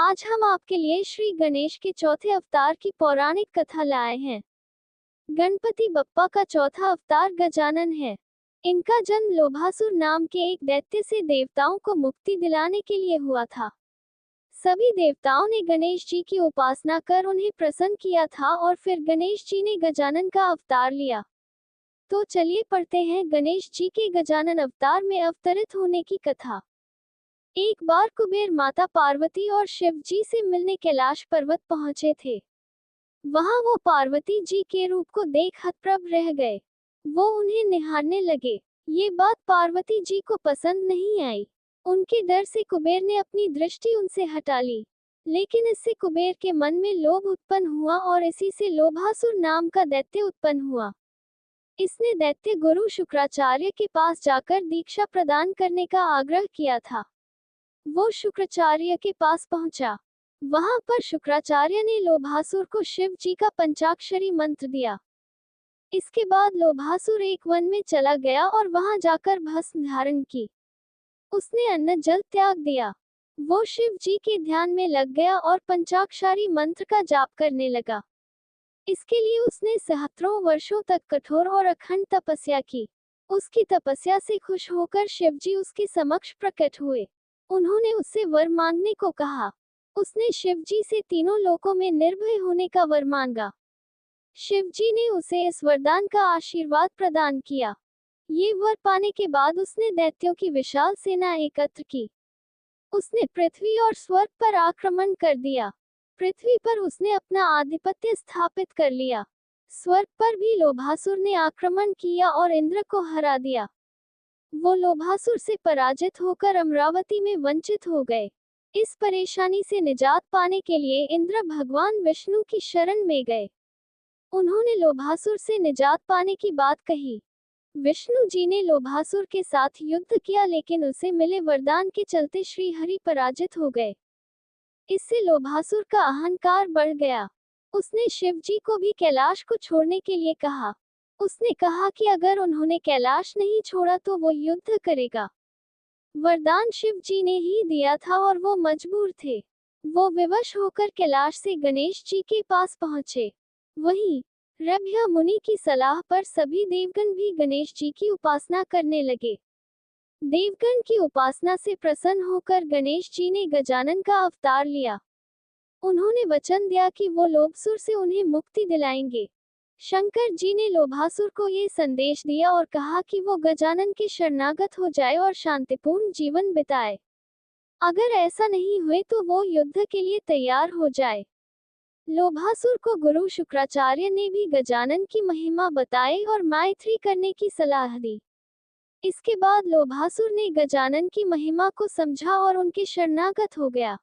आज हम आपके लिए श्री गणेश के चौथे अवतार की पौराणिक कथा लाए हैं। गणपति बप्पा का चौथा अवतार गजानन है। इनका जन्म लोभासुर नाम के एक दैत्य से देवताओं को मुक्ति दिलाने के लिए हुआ था। सभी देवताओं ने गणेश जी की उपासना कर उन्हें प्रसन्न किया था और फिर गणेश जी ने गजानन का अवतार लिया। तो चलिए पढ़ते हैं गणेश जी के गजानन अवतार में अवतरित होने की कथा। एक बार कुबेर माता पार्वती और शिव जी से मिलने कैलाश पर्वत पहुंचे थे। वहां वो पार्वती जी के रूप को देख हतप्रभ रह गए। वो उन्हें निहारने लगे। ये बात पार्वती जी को पसंद नहीं आई। उनके डर से कुबेर ने अपनी दृष्टि उनसे हटा ली। लेकिन इससे कुबेर के मन में लोभ उत्पन्न हुआ और इसी से लोभासुर नाम का दैत्य उत्पन्न हुआ। इसने दैत्य गुरु शुक्राचार्य के पास जाकर दीक्षा प्रदान करने का आग्रह किया था। वो शुक्राचार्य के पास पहुंचा। वहां पर शुक्राचार्य ने लोभासुर को शिव जी का पंचाक्षरी मंत्र दिया। इसके बाद लोभासुर एक वन में चला गया और वहां जाकर भस्म धारण की। उसने अन्न जल त्याग दिया। वो शिव जी के ध्यान में लग गया और पंचाक्षरी मंत्र का जाप करने लगा। इसके लिए उसने सहस्त्रों वर्षों तक कठोर और अखंड तपस्या की। उसकी तपस्या से खुश होकर शिव जी उसके समक्ष प्रकट हुए। उन्होंने उससे वर मांगने को कहा। उसने शिव जी से तीनों लोकों में निर्भय होने का वर मांगा। शिव जी ने उसे इस वरदान का आशीर्वाद प्रदान किया। ये वर पाने के बाद उसने दैत्यों की विशाल सेना एकत्र की। उसने पृथ्वी और स्वर्ग पर आक्रमण कर दिया। पृथ्वी पर उसने अपना आधिपत्य स्थापित कर लिया। स्वर्ग पर भी लोभासुर ने आक्रमण किया और इंद्र को हरा दिया। वो लोभासुर से पराजित होकर अमरावती में वंचित हो गए। इस परेशानी से निजात पाने के लिए इंद्र भगवान विष्णु की शरण में गए। उन्होंने लोभासुर से निजात पाने की बात कही। विष्णु जी ने लोभासुर के साथ युद्ध किया, लेकिन उसे मिले वरदान के चलते श्री हरि पराजित हो गए। इससे लोभासुर का अहंकार बढ़ गया। उसने शिव जी को भी कैलाश को छोड़ने के लिए कहा। उसने कहा कि अगर उन्होंने कैलाश नहीं छोड़ा तो वो युद्ध करेगा। वरदान शिव जी ने ही दिया था और वो मजबूर थे। वो विवश होकर कैलाश से गणेश जी के पास पहुंचे। वहीं रभ्या मुनि की सलाह पर सभी देवगण भी गणेश जी की उपासना करने लगे। देवगण की उपासना से प्रसन्न होकर गणेश जी ने गजानन का अवतार लिया। उन्होंने वचन दिया कि वो लोभासुर से उन्हें मुक्ति दिलाएंगे। शंकर जी ने लोभासुर को ये संदेश दिया और कहा कि वो गजानन के शरणागत हो जाए और शांतिपूर्ण जीवन बिताए। अगर ऐसा नहीं हुए तो वो युद्ध के लिए तैयार हो जाए। लोभासुर को गुरु शुक्राचार्य ने भी गजानन की महिमा बताई और मैत्री करने की सलाह दी। इसके बाद लोभासुर ने गजानन की महिमा को समझा और उनके शरणागत हो गया।